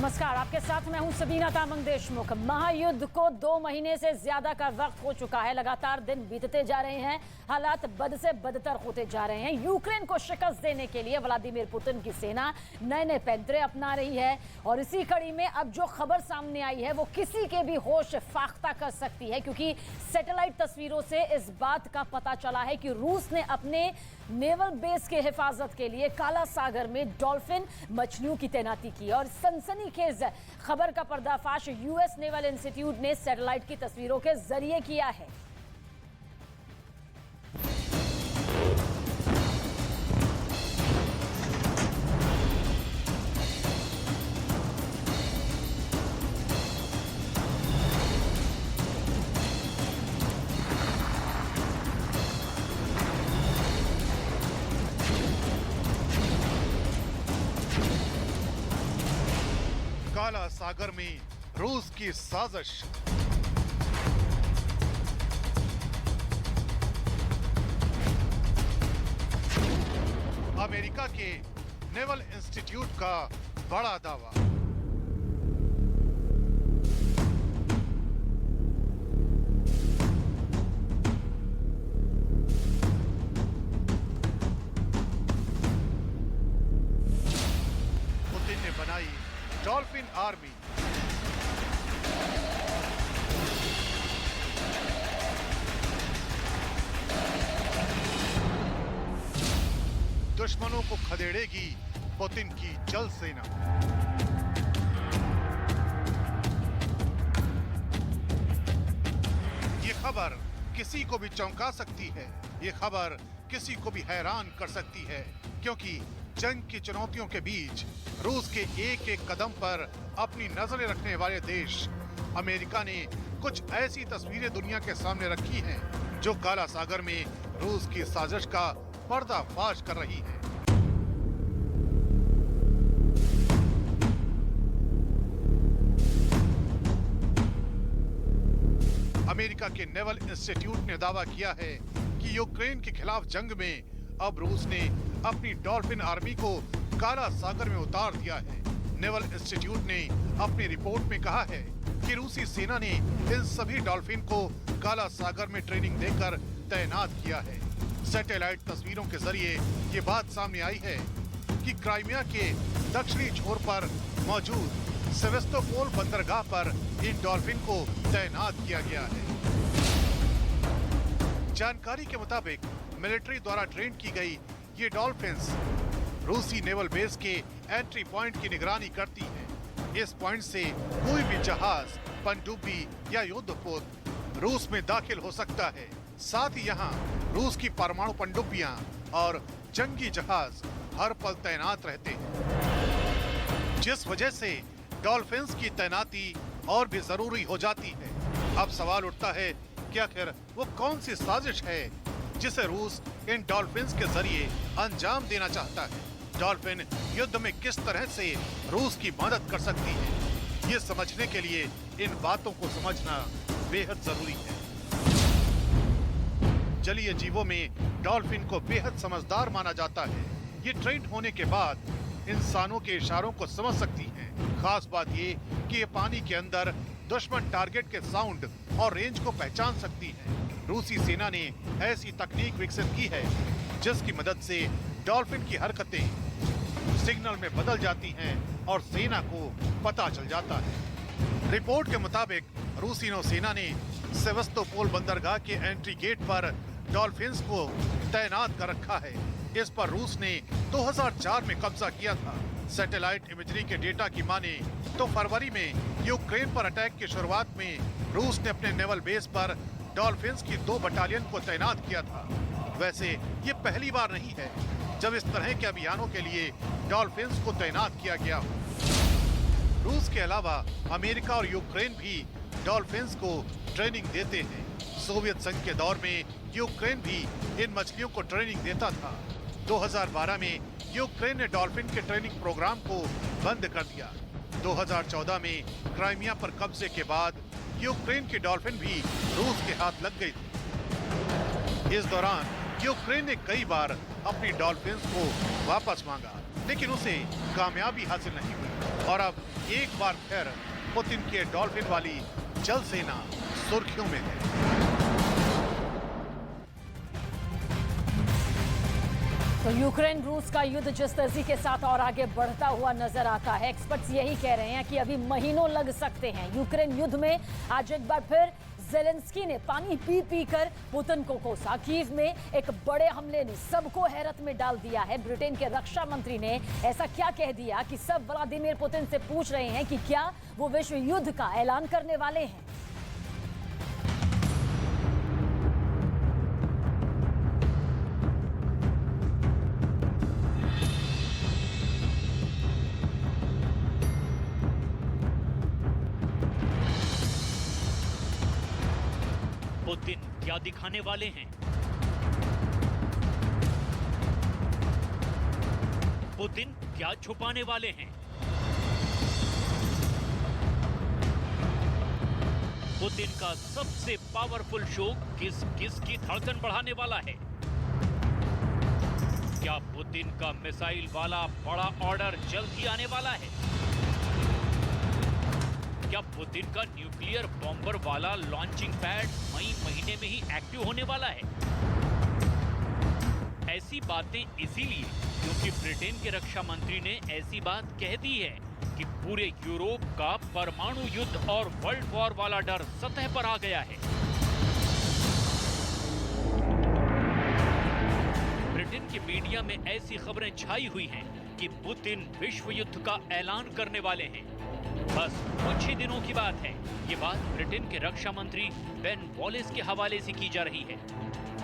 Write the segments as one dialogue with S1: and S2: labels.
S1: नमस्कार, आपके साथ मैं हूं सबीना तामंग देशमुख। महायुद्ध को 2 महीने से ज्यादा का वक्त हो चुका है। लगातार दिन बीतते जा रहे हैं, हालात बद से बदतर होते जा रहे हैं। यूक्रेन को शिकस्त देने के लिए व्लादिमीर पुतिन की सेना नए नए पैंतरे अपना रही है और इसी कड़ी में अब जो खबर सामने आई है वो किसी के भी होश फाख्ता कर सकती है, क्योंकि सैटेलाइट तस्वीरों से इस बात का पता चला है कि रूस ने अपने नेवल बेस के हिफाजत के लिए काला सागर में डॉल्फिन मछलियों की तैनाती की और सनसनीखेज खबर का पर्दाफाश यूएस नेवल इंस्टीट्यूट ने सैटेलाइट की तस्वीरों के जरिए किया है।
S2: काला सागर में रूस की साजिश। अमेरिका के नेवल इंस्टीट्यूट का बड़ा दावा। पुतिन ने बनाई डॉल्फिन आर्मी। दुश्मनों को खदेड़ेगी पुतिन की जल सेना। ये खबर किसी को भी चौंका सकती है, ये खबर किसी को भी हैरान कर सकती है, क्योंकि जंग की चुनौतियों के बीच रूस के एक एक कदम पर अपनी नजरें रखने वाले देश अमेरिका ने कुछ ऐसी तस्वीरें दुनिया के सामने रखी हैं जो काला सागर में रूस की साजिश का पर्दाफाश कर रही है। अमेरिका के नेवल इंस्टीट्यूट ने दावा किया है कि यूक्रेन के खिलाफ जंग में अब रूस ने अपनी डॉल्फिन आर्मी को काला सागर में उतार दिया है। नेवल इंस्टीट्यूट ने अपनी रिपोर्ट में कहा है कि रूसी सेना ने इन सभी डॉल्फिन को काला सागर में ट्रेनिंग देकर तैनात किया है। सैटेलाइट तस्वीरों के जरिए ये बात सामने आई है कि क्राइमिया के दक्षिणी छोर पर मौजूद सेवेस्तोपोल बंदरगाह पर इन डॉल्फिन को तैनात किया गया है। जानकारी के मुताबिक मिलिट्री द्वारा ट्रेन की गई ये डॉल्फिन्स रूसी नेवल बेस के एंट्री पॉइंट की निगरानी करती है। इस पॉइंट से कोई भी जहाज, पनडुब्बी या युद्धपोत रूस में दाखिल हो सकता है। साथ ही यहाँ रूस की परमाणु पनडुब्बियां और जंगी जहाज हर पल तैनात रहते हैं, जिस वजह से डॉल्फिन्स की तैनाती और भी जरूरी हो जाती है। अब सवाल उठता है कि आखिर वो कौन सी साजिश है जिसे रूस इन डॉल्फिन्स के जरिए अंजाम देना चाहता है। डॉल्फिन युद्ध में किस तरह से रूस की मदद कर सकती है, ये समझने के लिए इन बातों को समझना बेहद जरूरी है। जलीय जीवों में डॉल्फिन को बेहद समझदार माना जाता है। ये ट्रेंड होने के बाद इंसानों के इशारों को समझ सकती हैं। खास बात ये कि ये पानी के अंदर दुश्मन टारगेट के साउंड और रेंज को पहचान सकती है। रूसी सेना ने ऐसी तकनीक विकसित की है जिसकी मदद से डॉल्फिन की हरकतें सिग्नल में बदल जाती हैं और सेना को पता चल जाता है। रिपोर्ट के मुताबिक रूसी नौसेना ने सेवेस्तोपोल बंदरगाह के एंट्री गेट पर डॉल्फिन्स को तैनात कर रखा है। इस पर रूस ने 2004 में कब्जा किया था। सैटेलाइट इमेजरी के डेटा की माने तो फरवरी में यूक्रेन पर अटैक की शुरुआत में रूस ने अपने नेवल बेस पर डॉल्फिन्स की 2 बटालियन को तैनात किया था। वैसे ये पहली बार नहीं है जब इस तरह के अभियानों के लिए डॉल्फिन्स को तैनात किया गया हो। रूस के अलावा अमेरिका और यूक्रेन भी डॉल्फिन्स को ट्रेनिंग देते हैं। सोवियत संघ के दौर में यूक्रेन भी इन मछलियों को ट्रेनिंग देता था। 2012 में यूक्रेन ने डॉल्फिन के ट्रेनिंग प्रोग्राम को बंद कर दिया। 2014 में क्राइमिया पर कब्जे के बाद यूक्रेन की डॉल्फिन भी रूस के हाथ लग गई थी। इस दौरान यूक्रेन ने कई बार अपनी डॉल्फिन्स को वापस मांगा। लेकिन उसे कामयाबी हासिल नहीं हुई और अब एक बार फिर पुतिन के डॉल्फिन वाली जल सेना सुर्खियों में है।
S1: तो यूक्रेन रूस का युद्ध जिस तेजी के साथ और आगे बढ़ता हुआ नजर आता है, एक्सपर्ट्स यही कह रहे हैं कि अभी महीनों लग सकते हैं। यूक्रेन युद्ध में आज एक बार फिर ज़ेलेंस्की ने पानी पी पी कर पुतिन को कोसा। कीव में एक बड़े हमले ने सबको हैरत में डाल दिया है। ब्रिटेन के रक्षा मंत्री ने ऐसा क्या कह दिया कि सब व्लादिमीर पुतिन से पूछ रहे हैं कि क्या वो विश्व युद्ध का ऐलान करने वाले हैं।
S3: पुतिन क्या दिखाने वाले हैं? पुतिन क्या छुपाने वाले हैं? पुतिन का सबसे पावरफुल शो किस किस की धड़कन बढ़ाने वाला है? क्या पुतिन का मिसाइल वाला बड़ा ऑर्डर जल्द ही आने वाला है? क्या पुतिन का न्यूक्लियर बॉम्बर वाला लॉन्चिंग पैड मई महीने में ही एक्टिव होने वाला है? ऐसी बातें इसीलिए क्योंकि ब्रिटेन के रक्षा मंत्री ने ऐसी बात कह दी है कि पूरे यूरोप का परमाणु युद्ध और वर्ल्ड वॉर वाला डर सतह पर आ गया है। ब्रिटेन की मीडिया में ऐसी खबरें छाई हुई हैं कि पुतिन विश्व युद्ध का ऐलान करने वाले हैं। बस कुछ ही दिनों की बात है। ये बात ब्रिटेन के रक्षा मंत्री बेन वॉलेस के हवाले से की जा रही है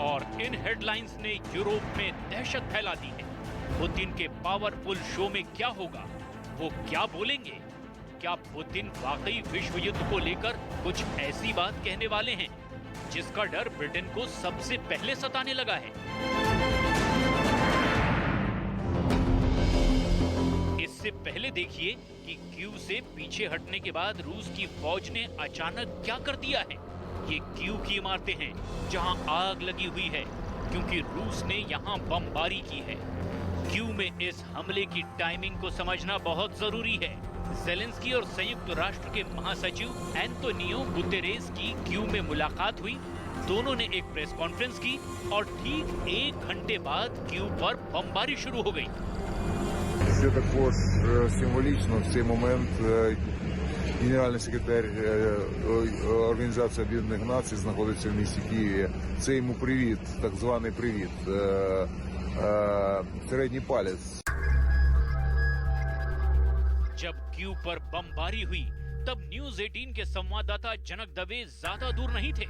S3: और इन हेडलाइंस ने यूरोप में दहशत फैला दी है। पुतिन के पावरफुल शो में क्या होगा? वो क्या बोलेंगे? क्या पुतिन वाकई विश्व युद्ध को लेकर कुछ ऐसी बात कहने वाले हैं जिसका डर ब्रिटेन को सबसे पहले सताने लगा है? इससे पहले देखिए कि कीव से पीछे हटने के बाद रूस की फौज ने अचानक क्या कर दिया है। ये कीव की इमारतें हैं जहां आग लगी हुई है क्योंकि रूस ने यहां बमबारी की है। कीव में इस हमले की टाइमिंग को समझना बहुत जरूरी है। ज़ेलेंस्की और संयुक्त राष्ट्र के महासचिव एंटोनियो गुतेरेस की कीव में मुलाकात हुई। दोनों ने एक प्रेस कॉन्फ्रेंस की और ठीक 1 घंटे बाद कीव पर बमबारी शुरू हो गई।
S4: Це також символічно в цей момент генеральний секретар Організації Об'єднаних Націй знаходиться в місті Києві. Це йому привіт, так званий привіт, середній палець.
S3: जब कीव पर बमबारी हुई तब न्यूज 18 के संवाददाता जनक दवे ज्यादा दूर नहीं थे।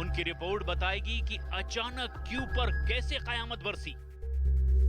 S3: उनकी रिपोर्ट बताएगी कि अचानक कीव पर कैसे कयामत बरसी।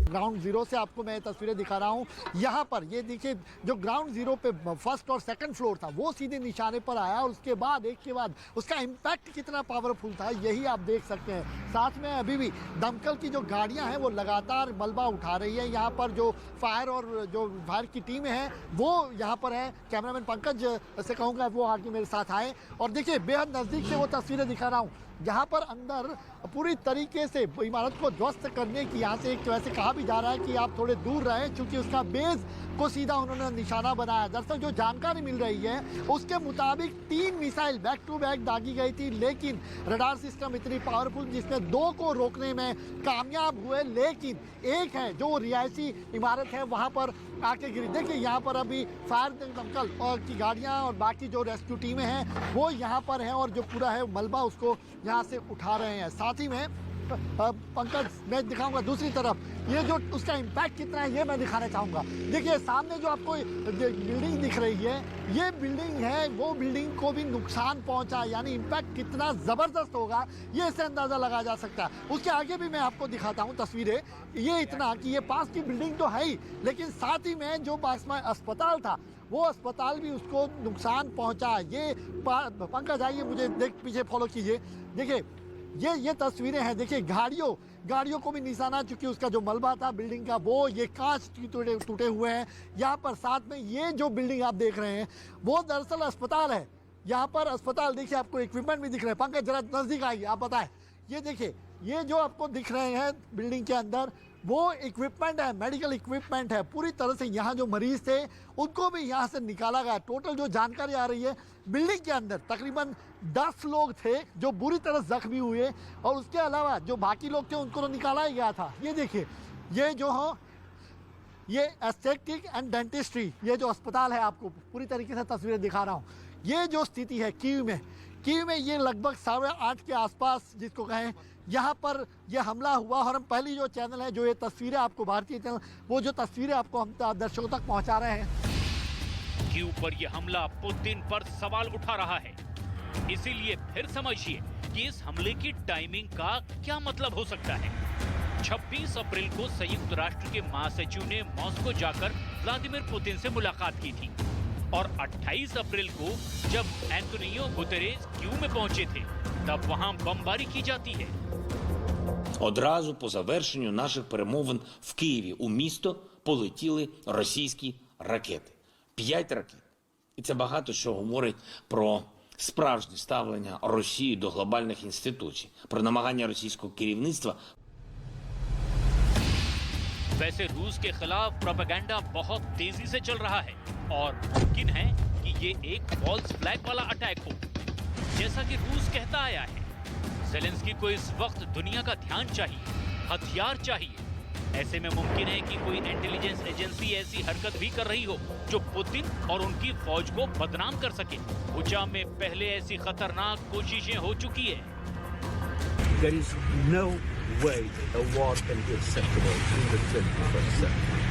S5: ग्राउंड जीरो से आपको मैं तस्वीरें दिखा रहा हूँ। यहाँ पर ये देखिए, जो ग्राउंड जीरो पे फर्स्ट और सेकंड फ्लोर था वो सीधे निशाने पर आया और उसके बाद एक के बाद उसका इम्पैक्ट कितना पावरफुल था यही आप देख सकते हैं। साथ में अभी भी दमकल की जो गाड़ियाँ हैं वो लगातार मलबा उठा रही है। यहाँ पर जो फायर और जो फायर की टीमें हैं वो यहाँ पर है। कैमरामैन पंकज से कहूँगा वो आगे मेरे साथ आए और देखिए बेहद नज़दीक से वो तस्वीरें दिखा रहा हूँ जहाँ पर अंदर पूरी तरीके से इमारत को ध्वस्त करने की यहाँ से एक वैसे कहा भी जा रहा है कि आप थोड़े दूर रहें क्योंकि उसका बेस को सीधा उन्होंने निशाना बनाया। दरअसल जो जानकारी मिल रही है उसके मुताबिक 3 मिसाइल बैक टू बैक दागी गई थी, लेकिन रडार सिस्टम इतनी पावरफुल जिसमें 2 को रोकने में कामयाब हुए, लेकिन एक है जो रिहायशी इमारत है वहाँ पर आके गिरी। देखिए यहाँ पर अभी फायर दमकल और की गाड़ियाँ और बाकी जो रेस्क्यू टीमें हैं वो यहाँ पर हैं और जो पूरा है मलबा उसको यहाँ से उठा रहे हैं। साथ ही में पंकज मैं दिखाऊंगा दूसरी तरफ ये जो उसका इम्पैक्ट कितना है ये मैं दिखाना चाहूँगा। देखिए सामने जो आपको बिल्डिंग दिख रही है ये बिल्डिंग है, वो बिल्डिंग को भी नुकसान पहुंचा, यानी इम्पैक्ट कितना ज़बरदस्त होगा ये इससे अंदाज़ा लगाया जा सकता है। उसके आगे भी मैं आपको दिखाता हूँ तस्वीरें। ये इतना कि ये पास की बिल्डिंग तो है ही, लेकिन साथ ही में जो पास में अस्पताल था वो अस्पताल भी उसको नुकसान पहुंचा। ये पंकज आइए मुझे पीछे फॉलो कीजिए। देखिए ये तस्वीरें हैं। देखिए गाड़ियों को भी निशाना, चूंकि उसका जो मलबा था बिल्डिंग का वो ये कांच टूटे हुए हैं। यहाँ पर साथ में ये जो बिल्डिंग आप देख रहे हैं वो दरअसल अस्पताल है। यहाँ पर अस्पताल देखिए, आपको इक्विपमेंट भी दिख रहे हैं। पंकज जरा नजदीक आइए, आप बताएं। ये देखिए ये जो आपको दिख रहे हैं बिल्डिंग के अंदर वो इक्विपमेंट है, मेडिकल इक्विपमेंट है, पूरी तरह से यहाँ जो मरीज थे उनको भी यहाँ से निकाला गया। टोटल जो जानकारी आ रही है, बिल्डिंग के अंदर तकरीबन 10 लोग थे जो बुरी तरह जख्मी हुए, और उसके अलावा जो बाकी लोग थे उनको तो निकाला ही गया था। ये देखिए, ये जो हो, ये एस्थेटिक एंड डेंटिस्ट्री, ये जो अस्पताल है, आपको पूरी तरीके से तस्वीरें दिखा रहा हूँ। ये जो स्थिति है कीव में ये लगभग 8:30 के आसपास जिसको कहें, यहाँ पर यह हमला हुआ। और हम पहली जो चैनल है, जो ये तस्वीरें आपको भारतीय चैनल, वो जो तस्वीरें आपको हम दर्शकों तक पहुँचा रहे हैं।
S3: कीव पर यह हमला पुतिन पर सवाल उठा रहा है। इसीलिए फिर समझिए कि इस हमले की टाइमिंग का क्या मतलब हो सकता है। 26 अप्रैल को संयुक्त राष्ट्र के महासचिव ने मॉस्को जाकर व्लादिमीर पुतिन से मुलाकात की थी, और 28 अप्रैल को जब एंटोनियो गुतेरेस कीव में पहुंचे थे, तब वहां बमबारी की जाती है।
S6: Одразу по завершенню наших перемовин в Києві у місто полетіли російські ракети. 5 ракет. І це багато що говорить про справжнє ставлення Росії до глобальних інституцій, про намагання російського керівництва.
S3: वैसे रूस के खिलाफ प्रोपेगेंडा बहुत तेजी से चल रहा है, और मुमकिन है कि ये एक फॉल्स फ्लैग वाला अटैक हो, जैसा कि रूस कहता आया है। ज़ेलेंस्की को इस वक्त दुनिया का ध्यान चाहिए, हथियार चाहिए। ऐसे में मुमकिन है कि कोई इंटेलिजेंस एजेंसी ऐसी हरकत भी कर रही हो जो पुतिन और उनकी फौज को बदनाम कर सके। बुचा में पहले ऐसी खतरनाक कोशिशें हो चुकी है।
S7: There is no way a war can be acceptable in the 21st century.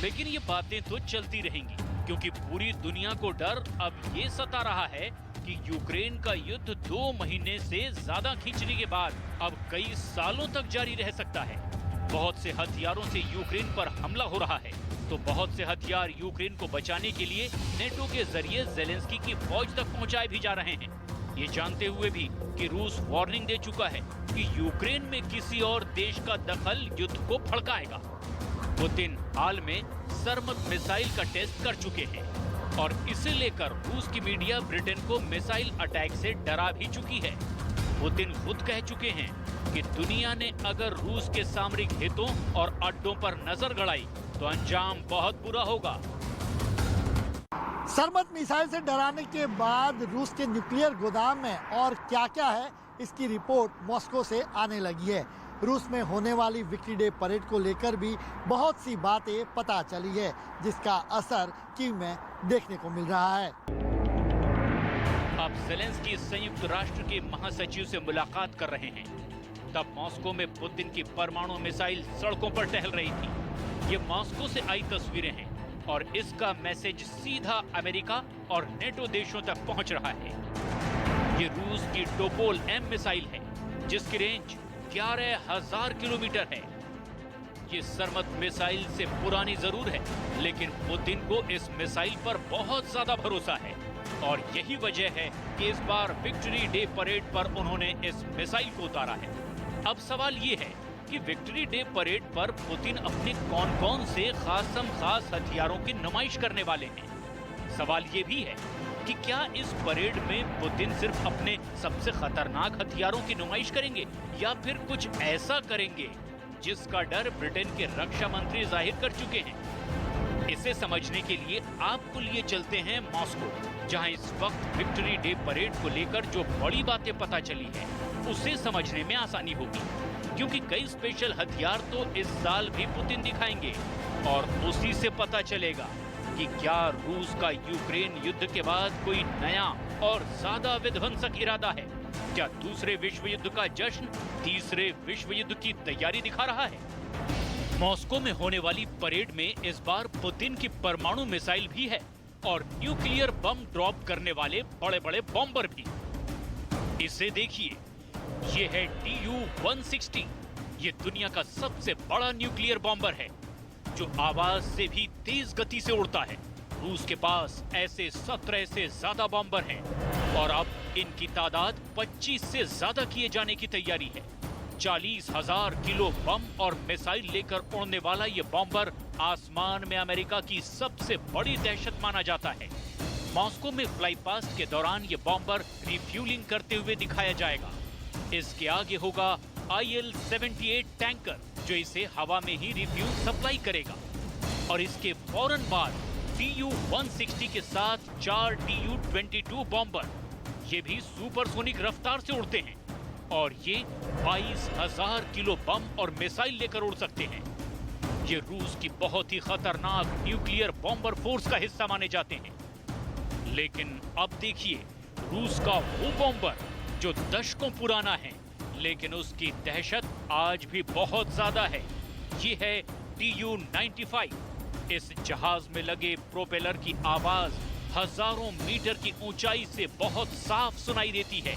S3: लेकिन ये बातें तो चलती रहेंगी, क्योंकि पूरी दुनिया को डर अब ये सता रहा है कि यूक्रेन का युद्ध 2 महीने से ज्यादा खींचने के बाद अब कई सालों तक जारी रह सकता है। बहुत से हथियारों से यूक्रेन पर हमला हो रहा है, तो बहुत से हथियार यूक्रेन को बचाने के लिए नेटो के जरिए ज़ेलेंस्की की फौज तक पहुंचाए भी जा रहे हैं। ये जानते हुए भी कि रूस वार्निंग दे चुका है कि यूक्रेन में किसी और देश का दखल युद्ध को भड़काएगा। पुतिन हाल में सरमत मिसाइल का टेस्ट कर चुके हैं, और इसे लेकर रूस की मीडिया ब्रिटेन को मिसाइल अटैक से डरा भी चुकी है। पुतिन खुद कह चुके हैं कि दुनिया ने अगर रूस के सामरिक हितों और अड्डों पर नजर गड़ाई तो अंजाम बहुत बुरा होगा।
S5: सरमत मिसाइल से डराने के बाद रूस के न्यूक्लियर गोदाम में और क्या क्या है, इसकी रिपोर्ट मॉस्को से आने लगी है। रूस में होने वाली विक्ट्री डे परेड को लेकर भी बहुत सी बातें पता चली है, जिसका असर कीव में देखने को मिल रहा है।
S3: अब ज़ेलेंस्की संयुक्त राष्ट्र के महासचिव से मुलाकात कर रहे हैं, तब मॉस्को में पुतिन की परमाणु मिसाइल सड़कों पर टहल रही थी। ये मॉस्को से आई तस्वीरें हैं, और इसका मैसेज सीधा अमेरिका और नेटो देशों तक पहुंच रहा है। ये रूस की टोपोल M मिसाइल है, जिसकी रेंज 11,000 किलोमीटर है। ये सरमत मिसाइल से पुरानी जरूर है, लेकिन पुतिन को इस मिसाइल पर बहुत ज्यादा भरोसा है, और यही वजह है कि इस बार विक्ट्री डे परेड पर उन्होंने इस मिसाइल को उतारा है। अब सवाल ये है कि विक्ट्री डे परेड पर पुतिन अपने कौन-कौन से खास हथियारों की नुमाइश करने वाले हैं। सवाल ये भी है कि क्या इस परेड में पुतिन सिर्फ अपने सबसे खतरनाक हथियारों की नुमाइश करेंगे, या फिर कुछ ऐसा करेंगे जिसका डर ब्रिटेन के रक्षा मंत्री जाहिर कर चुके हैं। इसे समझने के लिए आपको लिए चलते हैं मॉस्को, जहां इस वक्त विक्ट्री डे परेड को लेकर जो बड़ी बातें पता चली है, उसे समझने में आसानी होगी, क्योंकि कई स्पेशल हथियार तो इस साल भी पुतिन दिखाएंगे, और उसी से पता चलेगा कि क्या रूस का यूक्रेन युद्ध के बाद कोई नया और ज्यादा विध्वंसक इरादा है। क्या दूसरे विश्व युद्ध का जश्न तीसरे विश्व युद्ध की तैयारी दिखा रहा है। मॉस्को में होने वाली परेड में इस बार पुतिन की परमाणु मिसाइल भी है, और न्यूक्लियर बम ड्रॉप करने वाले बड़े बड़े बॉम्बर भी। इसे देखिए, ये है Tu-160। ये दुनिया का सबसे बड़ा न्यूक्लियर बॉम्बर है, जो आवाज से भी तेज गति से उड़ता है। रूस के पास ऐसे 17 से ज्यादा बॉम्बर हैं, और अब इनकी तादाद 25 से ज्यादा किए जाने की तैयारी है। 40,000 किलो बम और मिसाइल लेकर उड़ने वाला ये बॉम्बर आसमान में अमेरिका की सबसे बड़ी दहशत माना जाता है। मॉस्को में फ्लाई पास्ट के दौरान ये बॉम्बर रिफ्यूलिंग करते हुए दिखाया जाएगा। इसके आगे होगा IL-78 टैंकर जो इसे हवा में ही रिफ्यूल सप्लाई करेगा। और इसके फौरन बाद Tu-160 के साथ 4 Tu-22 बॉम्बर, ये भी सुपरसोनिक रफ्तार से उड़ते हैं और ये 22,000 किलो बम और मिसाइल लेकर उड़ सकते हैं। ये रूस की बहुत ही खतरनाक न्यूक्लियर बॉम्बर फोर्स का हिस्सा माने जाते हैं। लेकिन अब देखिए रूस का वो बॉम्बर जो दशकों पुराना है, लेकिन उसकी दहशत आज भी बहुत ज्यादा है। ये है Tu-95। इस जहाज में लगे प्रोपेलर की आवाज हजारों मीटर की ऊंचाई से बहुत साफ सुनाई देती है।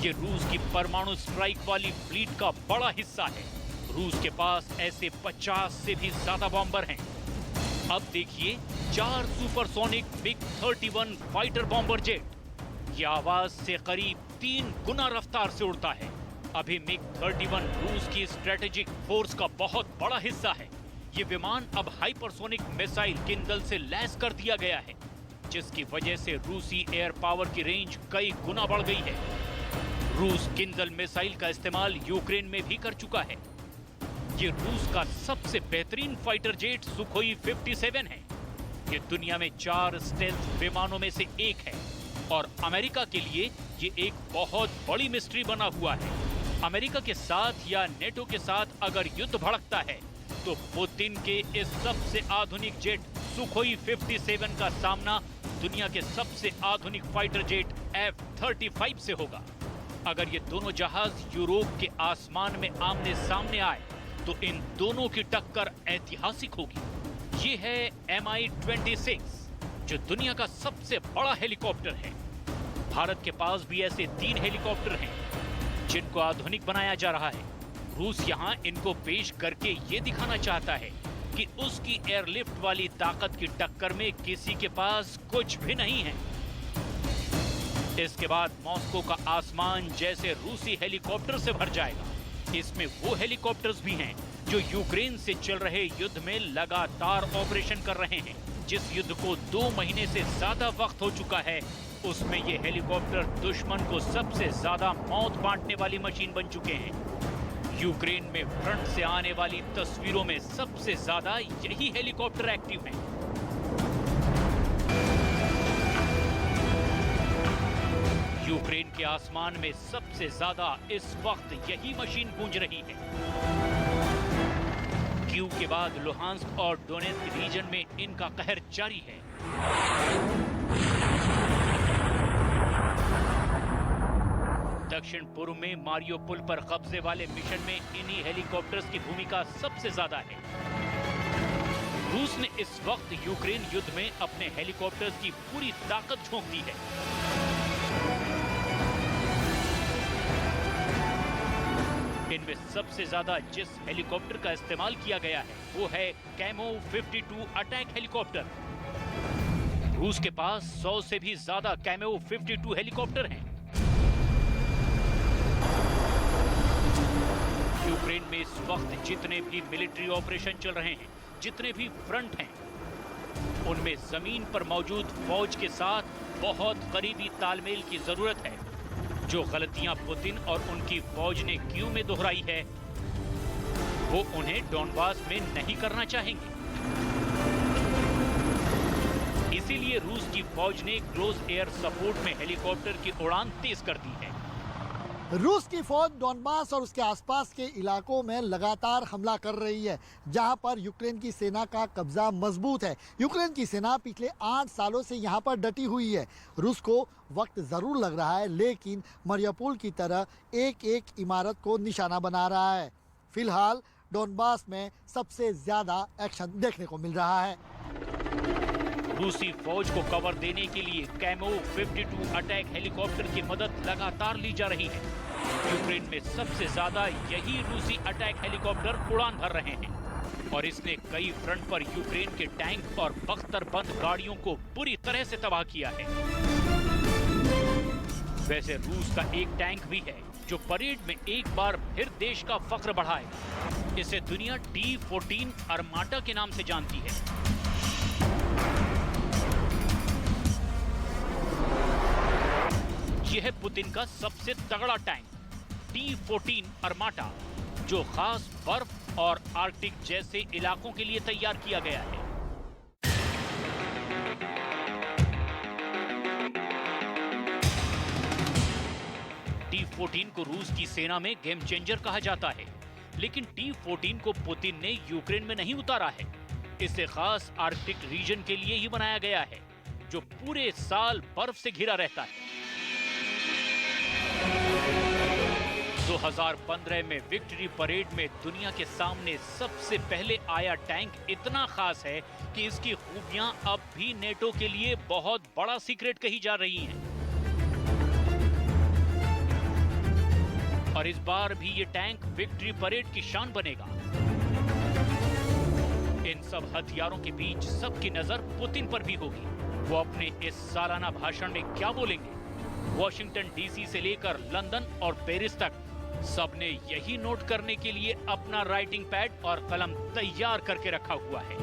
S3: ये रूस की परमाणु स्ट्राइक वाली फ्लीट का बड़ा हिस्सा है। रूस के पास ऐसे 50 से भी ज्यादा बॉम्बर हैं। अब देखिए 4 supersonic MiG-31 fighter bomber jet. ये आवाज से करीब 3 गुना रफ्तार से उड़ता है। अभी MiG-31 रूस की स्ट्रेटेजिक फोर्स का बहुत बड़ा हिस्सा है। ये विमान अब हाइपरसोनिक मिसाइल किंडल से लैस कर दिया गया है, जिसकी वजह से रूसी एयर पावर की रेंज कई गुना बढ़ गई है। रूस किंडल मिसाइल का इस्तेमाल यूक्रेन में भी कर चुका है। ये रूस का सबसे बेहतरीन फाइटर जेट सुखोई 57 है। ये दुनिया में 4 स्टेल्थ विमानों में से एक है और अमेरिका के लिए ये एक बहुत बड़ी मिस्ट्री बना हुआ है। अमेरिका के साथ या नेटो के साथ अगर युद्ध भड़कता है तो पुतिन के इस सबसे आधुनिक जेट सुखोई 57 का सामना दुनिया के सबसे आधुनिक फाइटर जेट F-35 से होगा। अगर ये दोनों जहाज यूरोप के आसमान में आमने सामने आए तो इन दोनों की टक्कर ऐतिहासिक होगी। ये है Mi-26 जो दुनिया का सबसे बड़ा हेलीकॉप्टर है। भारत के पास भी ऐसे 3 हेलीकॉप्टर हैं जिनको आधुनिक बनाया जा रहा है। रूस यहाँ इनको पेश करके ये दिखाना चाहता है कि उसकी एयरलिफ्ट वाली ताकत की टक्कर में किसी के पास कुछ भी नहीं है। इसके बाद मॉस्को का आसमान जैसे रूसी हेलीकॉप्टर से भर जाएगा। इसमें वो हेलीकॉप्टर्स भी हैं जो यूक्रेन से चल रहे युद्ध में लगातार ऑपरेशन कर रहे हैं। जिस युद्ध को 2 महीने से ज्यादा वक्त हो चुका है, उसमें ये हेलीकॉप्टर दुश्मन को सबसे ज्यादा मौत बांटने वाली मशीन बन चुके हैं। यूक्रेन में फ्रंट से आने वाली तस्वीरों में सबसे ज्यादा यही हेलीकॉप्टर एक्टिव हैं। यूक्रेन के आसमान में सबसे ज्यादा इस वक्त यही मशीन गूंज रही है। कीव के बाद लुहांस्क और डोनेत्स्क रीजन में इनका कहर जारी है। दक्षिण पूर्व में मारियोपोल पर कब्जे वाले मिशन में इन्हीं हेलीकॉप्टर्स की भूमिका सबसे ज्यादा है। रूस ने इस वक्त यूक्रेन युद्ध में अपने हेलीकॉप्टर्स की पूरी ताकत झोंक दी है। इनमें सबसे ज्यादा जिस हेलीकॉप्टर का इस्तेमाल किया गया है वो है कैमो 52 अटैक हेलीकॉप्टर। रूस के पास 100 से भी ज्यादा कैमो 52 हेलीकॉप्टर हैं। यूक्रेन में इस वक्त जितने भी मिलिट्री ऑपरेशन चल रहे हैं, जितने भी फ्रंट हैं, उनमें जमीन पर मौजूद फौज के साथ बहुत करीबी तालमेल की जरूरत है। जो गलतियां पुतिन और उनकी फौज ने कीव में दोहराई है, वो उन्हें डोनबास में नहीं करना चाहेंगे। इसीलिए रूस की फौज ने क्लोज एयर सपोर्ट में हेलीकॉप्टर की उड़ान तेज कर दी है।
S5: रूस की फौज डोनबास और उसके आसपास के इलाकों में लगातार हमला कर रही है, जहां पर यूक्रेन की सेना का कब्जा मजबूत है। यूक्रेन की सेना पिछले 8 सालों से यहां पर डटी हुई है। रूस को वक्त जरूर लग रहा है, लेकिन मारियोपोल की तरह एक एक इमारत को निशाना बना रहा है। फिलहाल डोनबास में सबसे ज्यादा एक्शन देखने को मिल रहा है।
S3: रूसी फौज को कवर देने के लिए कैमो 52 अटैक हेलीकॉप्टर की मदद लगातार ली जा रही है। यूक्रेन में सबसे ज्यादा यही रूसी अटैक हेलीकॉप्टर उड़ान भर रहे हैं और इसने कई फ्रंट पर यूक्रेन के टैंक और बख्तरबंद गाड़ियों को बुरी तरह से तबाह किया है। वैसे रूस का एक टैंक भी है जो परेड में एक बार फिर देश का फख्र बढ़ाए। इसे दुनिया T-14 अरमाटा के नाम से जानती है। यह पुतिन का सबसे तगड़ा टैंक। T-14 अर्माटा, जो खास बर्फ और आर्कटिक जैसे इलाकों के लिए तैयार किया गया है। T-14 को रूस की सेना में गेम चेंजर कहा जाता है, लेकिन T-14 को पुतिन ने यूक्रेन में नहीं उतारा है। इसे खास आर्कटिक रीजन के लिए ही बनाया गया है, जो पूरे साल बर्फ से घिरा रहता है। 2015 में विक्ट्री परेड में दुनिया के सामने सबसे पहले आया टैंक इतना खास है कि इसकी खूबियां अब भी नेटो के लिए बहुत बड़ा सीक्रेट कही जा रही हैं। और इस बार भी ये टैंक विक्ट्री परेड की शान बनेगा। इन सब हथियारों के बीच सबकी नजर पुतिन पर भी होगी। वो अपने इस सालाना भाषण में क्या बोलेंगे? वॉशिंगटन डीसी से लेकर लंदन और पेरिस तक सबने यही नोट करने के लिए अपना राइटिंग पैड और कलम तैयार करके रखा हुआ है।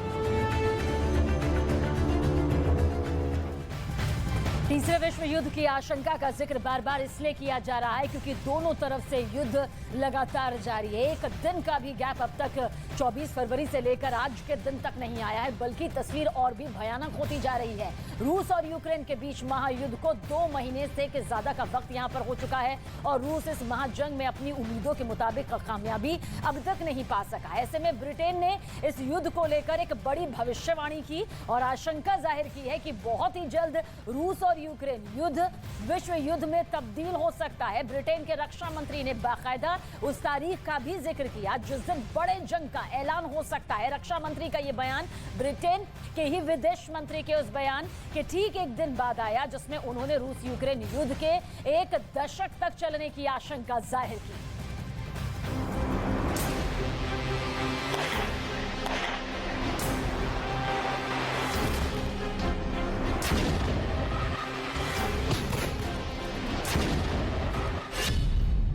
S1: तीसरे विश्व युद्ध की आशंका का जिक्र बार बार इसलिए किया जा रहा है क्योंकि दोनों तरफ से युद्ध लगातार जारी है। एक दिन का भी गैप अब तक 24 फरवरी से लेकर आज के दिन तक नहीं आया है, बल्कि तस्वीर और भी भयानक होती जा रही है। रूस और यूक्रेन के बीच महायुद्ध को 2 महीने से के ज्यादा का वक्त यहां पर हो चुका है और रूस इस महाजंग में अपनी उम्मीदों के मुताबिक कामयाबी अब तक नहीं पा सका। ऐसे में ब्रिटेन ने इस युद्ध को लेकर एक बड़ी भविष्यवाणी की और आशंका जाहिर की है कि बहुत ही जल्द रूस और यूक्रेन युद्ध विश्व युद्ध में तब्दील हो सकता है। ब्रिटेन के रक्षा मंत्री ने बाकायदा उस तारीख का भी जिक्र किया जिस दिन बड़े जंग का ऐलान हो सकता है। रक्षा मंत्री का यह बयान ब्रिटेन के ही विदेश मंत्री के उस बयान के ठीक एक दिन बाद आया जिसमें उन्होंने रूस यूक्रेन युद्ध के 1 दशक तक चलने की आशंका जाहिर की।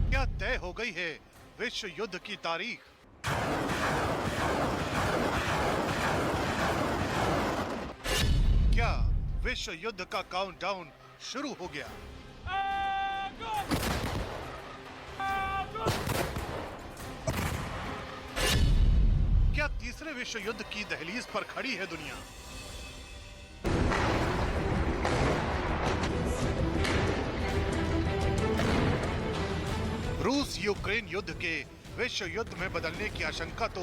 S2: क्या तय हो गई है विश्व युद्ध की तारीख? क्या विश्व युद्ध का काउंटडाउन शुरू हो गया? क्या तीसरे विश्व युद्ध की दहलीज पर खड़ी है दुनिया? रूस यूक्रेन युद्ध के विश्व युद्ध में बदलने की आशंका तो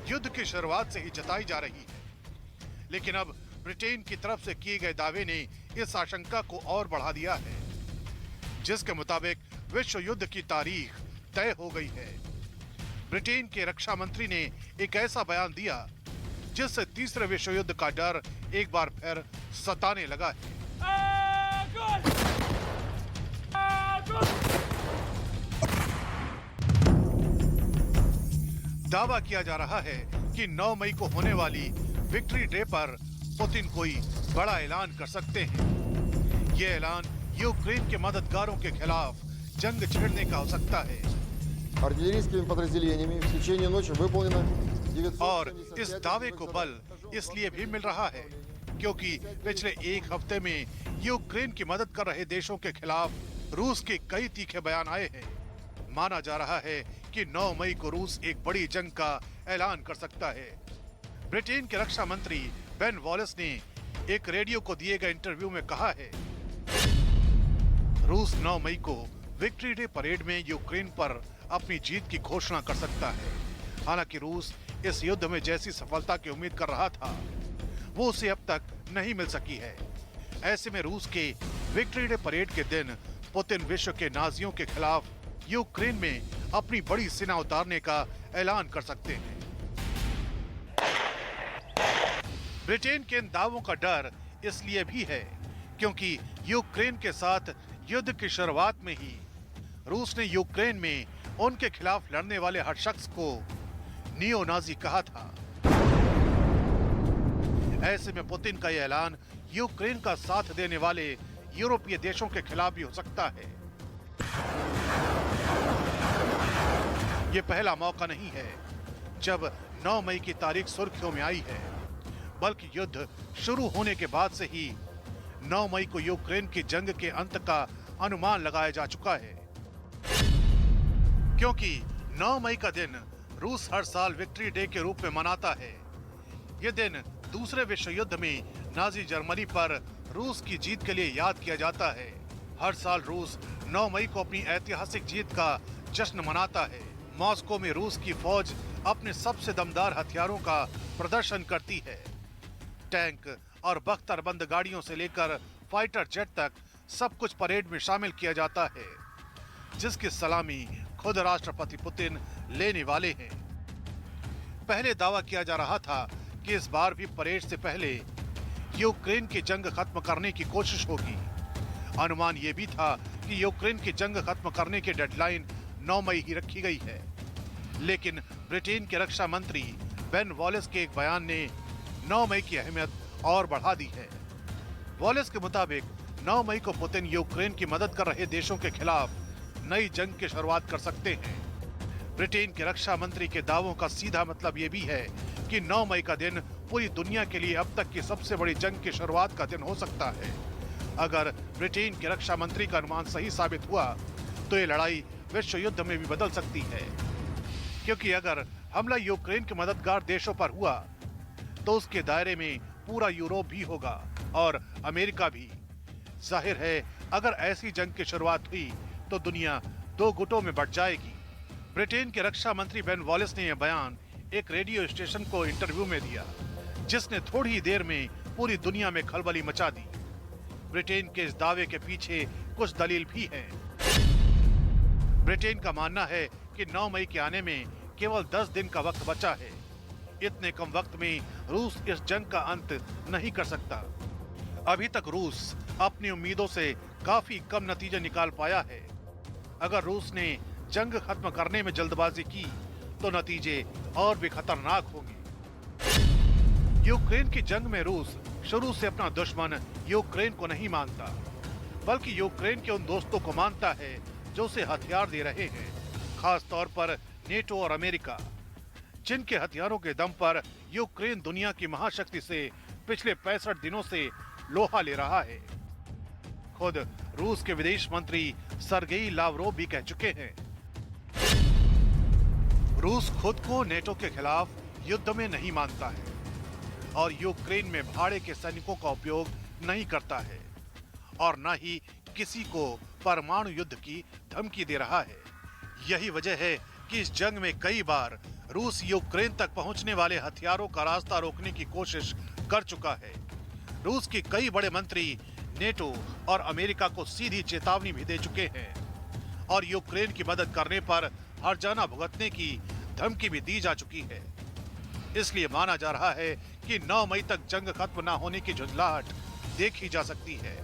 S2: युद्ध की शुरुआत से ही जताई जा रही है, लेकिन अब ब्रिटेन की तरफ से किए गए दावे ने इस आशंका को और बढ़ा दिया है, जिसके मुताबिक विश्व युद्ध की तारीख तय हो गई है। ब्रिटेन के रक्षा मंत्री ने एक ऐसा बयान दिया जिससे तीसरे विश्व युद्ध का डर एक बार फिर सताने लगा है। दावा किया जा रहा है कि 9 मई को होने वाली विक्ट्री डे पर पुतिन कोई बड़ा ऐलान कर सकते हैं। ये ऐलान यूक्रेन के मददगारों के खिलाफ जंग छेड़ने का हो सकता है।
S8: артиллерийскими подразделениями в течение ночи выполнено 975
S2: और इस दावे को बल इसलिए भी मिल रहा है क्योंकि पिछले एक हफ्ते में यूक्रेन की मदद कर रहे देशों के खिलाफ रूस के कई तीखे बयान आए हैं। माना जा रहा है कि 9 मई को रूस एक बड़ी जंग का ऐलान कर सकता है। ब्रिटेन के रक्षा मंत्री बेन वॉलेस ने एक रेडियो को दिए गए इंटरव्यू में कहा है, रूस 9 मई को विक्ट्री डे परेड में यूक्रेन पर अपनी जीत की घोषणा कर सकता है। हालांकि रूस इस युद्ध में जैसी सफलता की उम्मीद कर रहा था वो उसे अब तक नहीं मिल सकी है। ऐसे में रूस के विक्ट्री डे परेड के दिन पुतिन विश्व के नाजियों के खिलाफ यूक्रेन में अपनी बड़ी सेना उतारने का ऐलान कर सकते हैं। ब्रिटेन के इन दावों का डर इसलिए भी है क्योंकि यूक्रेन के साथ युद्ध की शुरुआत में ही रूस ने यूक्रेन में उनके खिलाफ लड़ने वाले हर शख्स को नियो नाजी कहा था। ऐसे में पुतिन का यह ऐलान यूक्रेन का साथ देने वाले यूरोपीय देशों के खिलाफ भी हो सकता है। ये पहला मौका नहीं है जब 9 मई की तारीख सुर्खियों में आई है, बल्कि युद्ध शुरू होने के बाद से ही 9 मई को यूक्रेन की जंग के अंत का अनुमान लगाया जा चुका है। क्योंकि 9 मई का दिन रूस हर साल विक्ट्री डे के रूप में मनाता है। ये दिन दूसरे विश्व युद्ध में नाजी जर्मनी पर रूस की जीत के लिए याद किया जाता है। हर साल रूस 9 मई को अपनी ऐतिहासिक जीत का जश्न मनाता है। मॉस्को में रूस की फौज अपने सबसे दमदार हथियारों का प्रदर्शन करती है। टैंक और बख्तरबंद गाड़ियों से लेकर फाइटर जेट तक सब कुछ परेड में शामिल किया जाता है, जिसकी सलामी खुद राष्ट्रपति पुतिन लेने वाले हैं। पहले दावा किया जा रहा था कि इस बार भी परेड से पहले यूक्रेन की जंग खत्म करने की कोशिश होगी। अनुमान यह भी था कि यूक्रेन की जंग खत्म करने की डेडलाइन 9 मई ही रखी गई है, लेकिन ब्रिटेन के रक्षा मंत्री बेन वॉलेस के एक बयान ने 9 मई की अहमियत और बढ़ा दी है। वॉलेस के मुताबिक 9 मई को पुतिन यूक्रेन की मदद कर रहे देशों के खिलाफ नई जंग की शुरुआत कर सकते हैं। ब्रिटेन के रक्षा मंत्री के दावों का सीधा मतलब ये भी है कि 9 मई का दिन पूरी दुनिया के लिए अब तक की सबसे बड़ी जंग की शुरुआत का दिन हो सकता है। अगर ब्रिटेन के रक्षा मंत्री का अनुमान सही साबित हुआ तो ये लड़ाई विश्व युद्ध में भी बदल सकती है, क्योंकि अगर हमला यूक्रेन के मददगार देशों पर हुआ तो उसके दायरे में पूरा यूरोप भी होगा और अमेरिका भी। जाहिर है अगर ऐसी जंग की शुरुआत हुई तो दुनिया 2 गुटों में बंट जाएगी। ब्रिटेन के रक्षा मंत्री बेन वॉलेस ने यह बयान एक रेडियो स्टेशन को इंटरव्यू में दिया, जिसने थोड़ी ही देर में पूरी दुनिया में खलबली मचा दी। ब्रिटेन के इस दावे के पीछे कुछ दलील भी है। ब्रिटेन का मानना है कि 9 मई के आने में केवल 10 दिन का वक्त बचा है। इतने कम वक्त में रूस इस जंग का अंत नहीं कर सकता। अभी तक रूस अपनी उम्मीदों से काफी कम नतीजे निकाल पाया है। अगर रूस ने जंग खत्म करने में जल्दबाजी की तो नतीजे और भी खतरनाक होंगे। यूक्रेन की जंग में रूस शुरू से अपना दुश्मन यूक्रेन को नहीं मानता, बल्कि यूक्रेन के उन दोस्तों को मानता है जो उसे हथियार दे रहे हैं, खास तौर पर नेटो और अमेरिका, जिनके हथियारों के दम पर यूक्रेन दुनिया की महाशक्ति से पिछले 65 दिनों से लोहा ले रहा है। खुद रूस के विदेश मंत्री सर्गेई लावरोव भी कह चुके हैं, रूस खुद को नेटो के खिलाफ युद्ध में नहीं मानता है और यूक्रेन में भाड़े के सैनिकों का उपयोग नहीं करता है और न ही किसी को परमाणु युद्ध की धमकी दे रहा है। यही वजह है कि इस जंग में कई बार रूस यूक्रेन तक पहुंचने वाले हथियारों का रास्ता रोकने की कोशिश कर चुका है। रूस के कई बड़े मंत्री नेटो और अमेरिका को सीधी चेतावनी भी दे चुके हैं और यूक्रेन की मदद करने पर हर्जाना भुगतने की धमकी भी दी जा चुकी है। इसलिए माना जा रहा है कि 9 मई तक जंग खत्म न होने की झुंझलाहट देखी जा सकती है।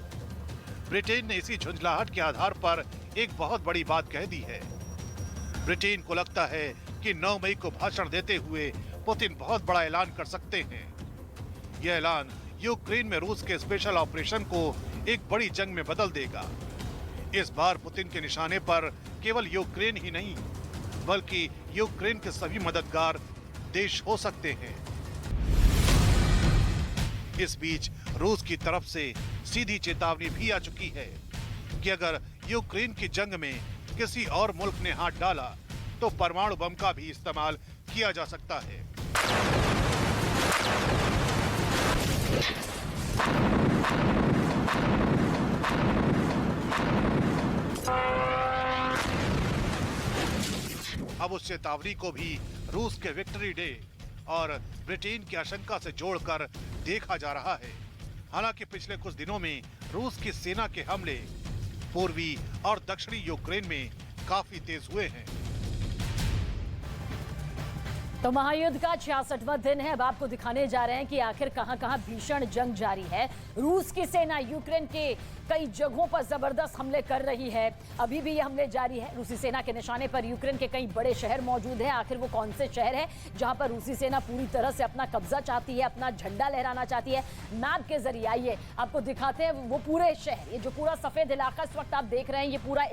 S2: ब्रिटेन ने इसी झुंझलाहट के आधार पर एक बहुत बड़ी बात कह दी है। ब्रिटेन को लगता है कि 9 मई को भाषण देते हुए पुतिन बहुत बड़ा ऐलान कर सकते हैं। यह ऐलान यूक्रेन में रूस के स्पेशल ऑपरेशन को एक बड़ी जंग में बदल देगा। इस बार पुतिन के निशाने पर केवल यूक्रेन ही नहीं, बल्कि यूक्रेन के सभी मददगार देश हो सकते हैं। इस बीच रूस की तरफ से सीधी चेतावनी भी आ चुकी है कि अगर यूक्रेन की जंग में किसी और मुल्क ने हाथ डाला तो परमाणु बम का भी इस्तेमाल किया जा सकता है। अब उस चेतावनी को भी रूस के विक्ट्री डे और ब्रिटेन की आशंका से जोड़कर देखा जा रहा है। हालांकि पिछले कुछ दिनों में रूस की सेना के हमले पूर्वी और दक्षिणी यूक्रेन में काफी तेज हुए हैं।
S1: तो महायुद्ध का 66वां दिन है। अब आपको दिखाने जा रहे हैं कि आखिर कहां-कहां भीषण जंग जारी है। रूस की सेना यूक्रेन के कई जगहों पर जबरदस्त हमले कर रही है। अभी भी ये हमले जारी है। रूसी सेना के निशाने पर यूक्रेन के कई बड़े शहर मौजूद हैं। आखिर वो कौन से शहर है जहां पर रूसी सेना पूरी तरह से अपना कब्जा चाहती है, अपना झंडा लहराना चाहती है? मैप के जरिए आइए आपको दिखाते हैं वो पूरे शहर। ये जो पूरा सफेद इलाका इस वक्त आप देख रहे हैं, ये पूरा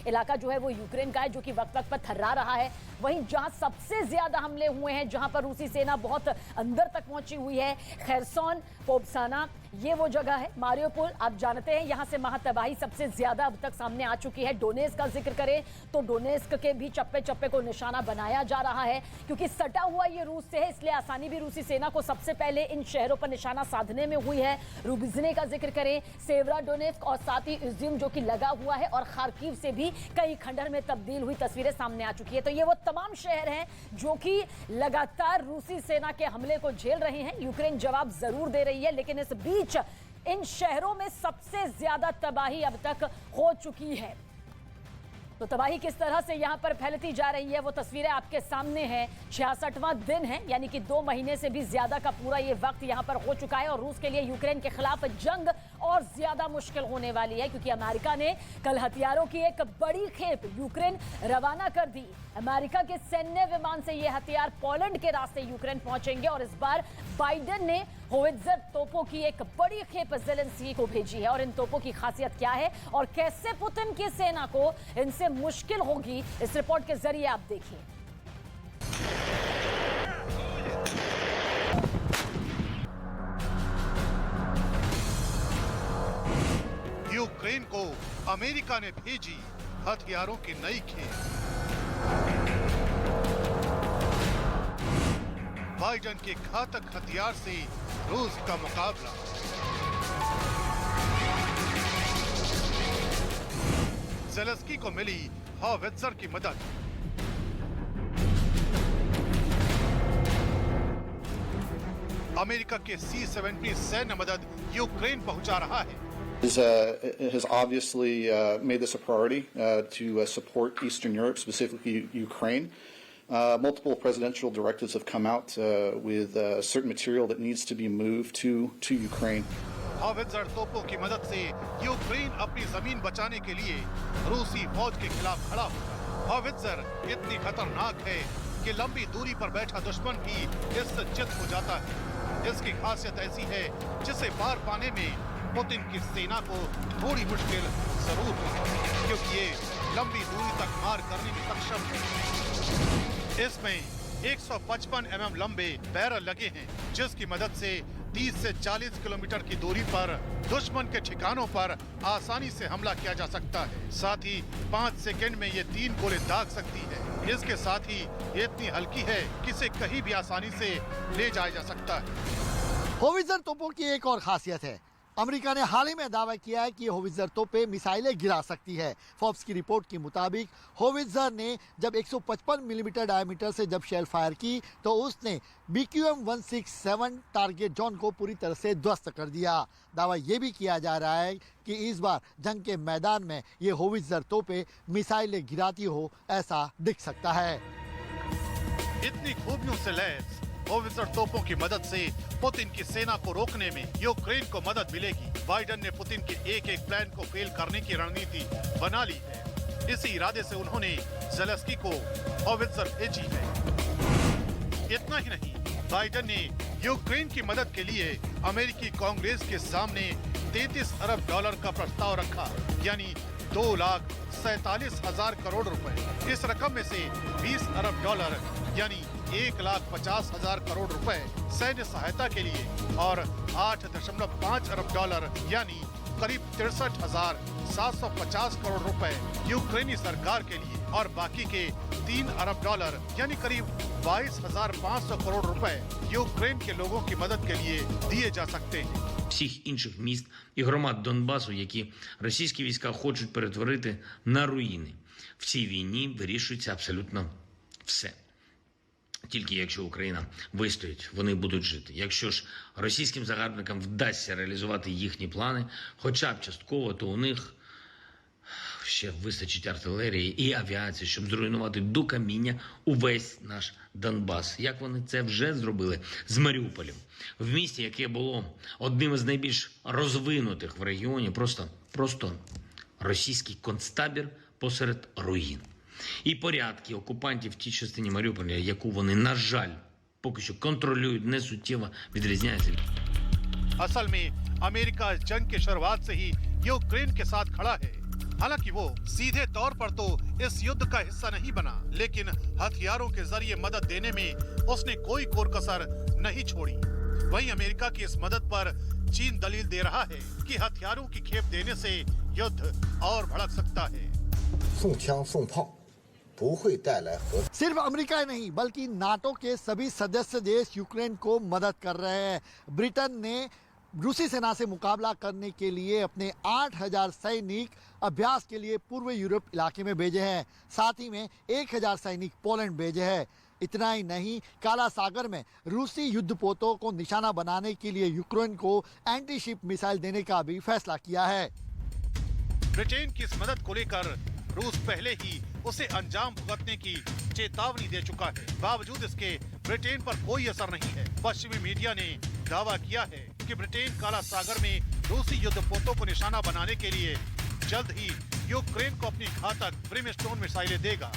S1: इलाका जो है वो यूक्रेन का है, जो कि वक्त वक्त पर थर्रा रहा है। वहीं जहां सबसे ज्यादा हमले हुए हैं, जहां पर रूसी सेना बहुत अंदर तक पहुंची हुई है, खैरसोन, पोबसाना, ये वो जगह है मारियोपोल, आप जानते हैं यहां से महातबाही सबसे ज्यादा अब तक सामने आ चुकी है। डोनेस्क का जिक्र करें तो डोनेस्क के भी चप्पे चप्पे को निशाना बनाया जा रहा है, क्योंकि सटा हुआ ये रूस से है, इसलिए आसानी भी रूसी सेना को सबसे पहले इन शहरों पर निशाना साधने में हुई है। रुबिजने का जिक्र करें, सेवराडोनेस्क और साथ ही इज्यूम जो कि लगा हुआ है, और खार्किव से भी कई खंडहर में तब्दील हुई तस्वीरें सामने आ चुकी है। तो ये वो तमाम शहर हैं जो कि लगातार रूसी सेना के हमले को झेल रहे हैं। यूक्रेन जवाब जरूर दे रही है, लेकिन इस बीच इन शहरों में सबसे ज्यादा तबाही अब तक हो चुकी है। तो तबाही किस तरह से यहां पर फैलती जा रही है वो तस्वीरें आपके सामने हैं। 66वां दिन है, यानी कि 2 महीने से भी ज्यादा का पूरा ये वक्त यहां पर हो चुका है, और रूस के लिए यूक्रेन के खिलाफ जंग और ज्यादा मुश्किल होने वाली है, क्योंकि अमेरिका ने कल हथियारों की एक बड़ी खेप यूक्रेन रवाना कर दी। अमेरिका के सैन्य विमान से ये हथियार पोलैंड के रास्ते यूक्रेन पहुंचेंगे, और इस बार बाइडेन ने होवित्जर तोपों की एक बड़ी खेप ज़ेलेंस्की को भेजी है। और इन तोपों की खासियत क्या है और कैसे पुतिन की सेना को इनसे मुश्किल होगी, इस रिपोर्ट के जरिए आप देखिए।
S2: यूक्रेन को अमेरिका ने भेजी हथियारों की नई खेप। बाइडेन के घातक हथियार से रूस का मुकाबला। ज़ेलेंस्की को मिली होवित्जर की मदद। अमेरिका के C-70 सैन्य मदद यूक्रेन पहुंचा रहा है।
S9: Has obviously made this a priority to support Eastern Europe, specifically Ukraine. Multiple presidential directives have come out with certain material that needs to be moved to Ukraine.
S2: Howitzer तोपों की मदद से Ukraine अपनी जमीन बचाने के लिए रूसी फौज के खिलाफ खड़ा होगा। होवित्जर इतनी खतरनाक है कि लंबी दूरी पर बैठा दुश्मन भी इससे चित हो जाता है। इसकी खासियत ऐसी है जिसे पार पाने में पुतिन की सेना को थोड़ी मुश्किल जरूर है, क्योंकि ये लंबी दूरी तक मार करने में सक्षम है। इसमें 155 mm लंबे बैरल लगे हैं, जिसकी मदद से 30 से 40 किलोमीटर की दूरी पर दुश्मन के ठिकानों पर आसानी से हमला किया जा सकता है। साथ ही 5 सेकंड में ये 3 गोले दाग सकती है। इसके साथ ही ये इतनी हल्की है कि इसे कहीं भी आसानी से ले जाया जा सकता है।
S5: होवित्जर तोपों की एक और खासियत है, अमेरिका ने हाल ही में दावा किया है कि होवित्जर तोपें मिसाइलें गिरा सकती है। फोर्ब्स की रिपोर्ट के मुताबिक होवित्जर ने जब 155 मिलीमीटर डायमीटर से जब शेल फायर की तो उसने BQM-167 टारगेट जोन को पूरी तरह से ध्वस्त कर दिया। दावा यह भी किया जा रहा है कि इस बार जंग के मैदान में ये होवित्जर तोपें मिसाइलें गिराती हो, ऐसा दिख सकता है।
S2: इतनी खूबियों से लैस होवित्जर तोपों की मदद से पुतिन की सेना को रोकने में यूक्रेन को मदद मिलेगी। बाइडेन ने पुतिन के एक प्लान को फेल करने की रणनीति बना ली है। इसी इरादे से उन्होंने ज़ेलेंस्की को होवित्जर भेजी है। इतना ही नहीं, बाइडेन ने यूक्रेन की मदद के लिए अमेरिकी कांग्रेस के सामने $33 अरब का प्रस्ताव रखा, यानी 2,47,000 करोड़ रुपए। इस रकम में से $20 अरब यानी 1,50,000 करोड़ रुपए सैन्य सहायता के लिए और $8.5 अरब यानी करीब 63,750 करोड़ रुपए यूक्रेनी सरकार के लिए, और बाकी के $3 अरब यानी करीब 22,500 करोड़ रुपए यूक्रेन के लोगों की मदद के लिए दिए जा सकते हैं।
S6: Всіх інших міст і громад Донбасу, які російські війська хочуть перетворити на руїни. В цій війні вирішується абсолютно все. Тільки якщо Україна вистоїть, вони будуть жити. Якщо ж російським загарбникам вдасться реалізувати їхні плани, хоча б частково, то у них ще вистачить артилерії і авіації, щоб зруйнувати до каміння увесь наш Донбас. Як вони це вже зробили з Маріуполем. В місті, яке було одним із найбільш розвинутих в регіоні, просто російський концтабір посеред руїн. І порядки окупантів в тій частині Маріуполя, яку вони, на жаль, поки що контролюють, не суттєво відрізняються.
S2: असल में अमेरिका जंग की शुरुआत से ही यूक्रेन के साथ खड़ा है। हालांकि वो सीधे तौर पर तो इस युद्ध का हिस्सा नहीं बना, लेकिन हथियारों के जरिए मदद देने में उसने कोई कोर कसर नहीं छोड़ी। वहीं अमेरिका की इस मदद पर चीन दलील दे रहा है कि हथियारों की खेप देने से युद्ध और भड़क सकता है।
S10: 送枪送炮不会带来和
S5: सिर्फ अमेरिका ही नहीं बल्कि नाटो के सभी सदस्य देश यूक्रेन को मदद कर रहे हैं। ब्रिटेन ने रूसी सेना से मुकाबला करने के लिए अपने 8000 सैनिक अभ्यास के लिए पूर्व यूरोप इलाके में भेजे हैं। साथ ही में 1000 सैनिक पोलैंड भेजे हैं। इतना ही नहीं, काला सागर में रूसी युद्धपोतों को निशाना बनाने के लिए यूक्रेन को एंटी शिप मिसाइल देने का भी फैसला किया है।
S2: ब्रिटेन की इस मदद को लेकर रूस पहले ही उसे अंजाम भुगतने की चेतावनी दे चुका है। बावजूद इसके ब्रिटेन पर कोई असर नहीं है। पश्चिमी मीडिया ने दावा किया है कि ब्रिटेन काला सागर में रूसी युद्धपोतों को निशाना बनाने के लिए जल्द ही यूक्रेन को अपनी घातक ब्रिमस्टोन मिसाइलें देगा।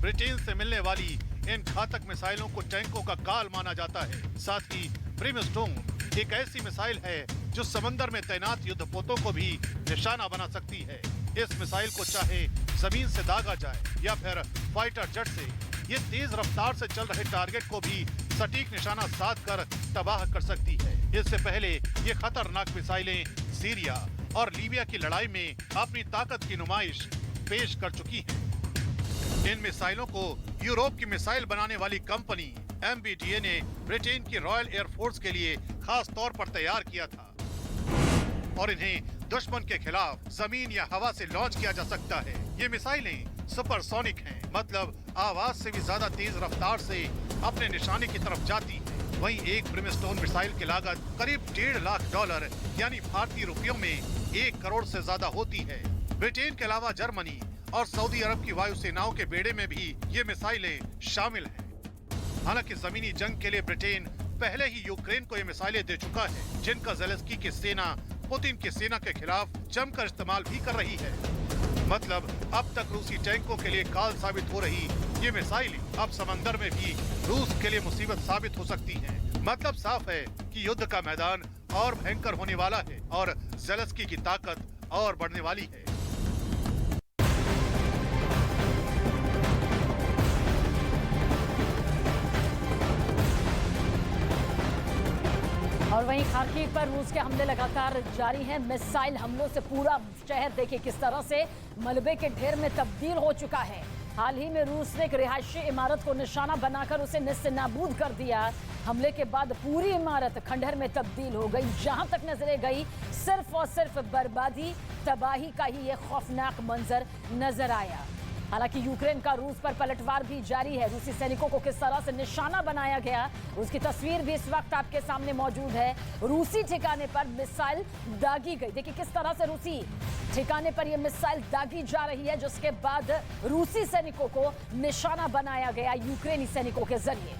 S2: ब्रिटेन से मिलने वाली इन घातक मिसाइलों को टैंकों का काल माना जाता है। साथ ही ब्रिमस्टोन एक ऐसी मिसाइल है जो समंदर में तैनात युद्धपोतों को भी निशाना बना सकती है। इस मिसाइल को चाहे जमीन से दागा जाए या फिर फाइटर जेट से, ये तेज रफ्तार से चल रहे टारगेट को भी सटीक निशाना साध कर तबाह कर सकती है। इससे पहले ये खतरनाक मिसाइलें सीरिया और लीबिया की लड़ाई में अपनी ताकत की नुमाइश पेश कर चुकी हैं। इन मिसाइलों को यूरोप की मिसाइल बनाने वाली कंपनी MBDA ने ब्रिटेन की रॉयल एयरफोर्स के लिए खास तौर पर तैयार किया था और इन्हें दुश्मन के खिलाफ जमीन या हवा से लॉन्च किया जा सकता है। ये मिसाइलें सुपरसोनिक हैं, मतलब आवाज से भी ज्यादा तेज रफ्तार से अपने निशाने की तरफ जाती हैं। वहीं एक ब्रिमस्टोन मिसाइल की लागत करीब $1.5 लाख यानी भारतीय रुपयों में 1 करोड़ से ज्यादा होती है। ब्रिटेन के अलावा जर्मनी और सऊदी अरब की वायुसेनाओं के बेड़े में भी ये मिसाइलें शामिल हैं। हालांकि जमीनी जंग के लिए ब्रिटेन पहले ही यूक्रेन को ये मिसाइलें दे चुका है, जिनका ज़ेलेंस्की की सेना पुतिन की सेना के खिलाफ जमकर इस्तेमाल भी कर रही है। मतलब अब तक रूसी टैंकों के लिए काल साबित हो रही ये मिसाइलें अब समंदर में भी रूस के लिए मुसीबत साबित हो सकती हैं। मतलब साफ है कि युद्ध का मैदान और भयंकर होने वाला है और ज़ेलेंस्की की ताकत और बढ़ने वाली है।
S1: और वहीं खार्किव पर रूस के हमले लगातार जारी हैं। मिसाइल हमलों से पूरा शहर देखिए किस तरह से मलबे के ढेर में तब्दील हो चुका है। हाल ही में रूस ने एक रिहायशी इमारत को निशाना बनाकर उसे नेस्तनाबूद कर दिया। हमले के बाद पूरी इमारत खंडहर में तब्दील हो गई। जहां तक नजरें गई सिर्फ और सिर्फ बर्बादी, तबाही का ही ये खौफनाक मंजर नजर आया। हालांकि यूक्रेन का रूस पर पलटवार भी जारी है। रूसी सैनिकों को किस तरह से निशाना बनाया गया उसकी तस्वीर भी इस वक्त आपके सामने मौजूद है। रूसी ठिकाने पर मिसाइल दागी गई। देखिए किस तरह से रूसी ठिकाने पर यह मिसाइल दागी जा रही है, जिसके बाद रूसी सैनिकों को निशाना बनाया गया यूक्रेनी सैनिकों के जरिए।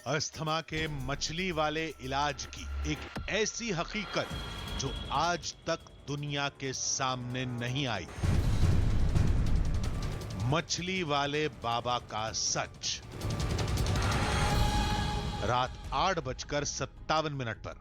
S2: अस्थमा के मछली वाले इलाज की एक ऐसी हकीकत जो आज तक दुनिया के सामने नहीं आई। मछली वाले बाबा का सच। रात 8:57 पर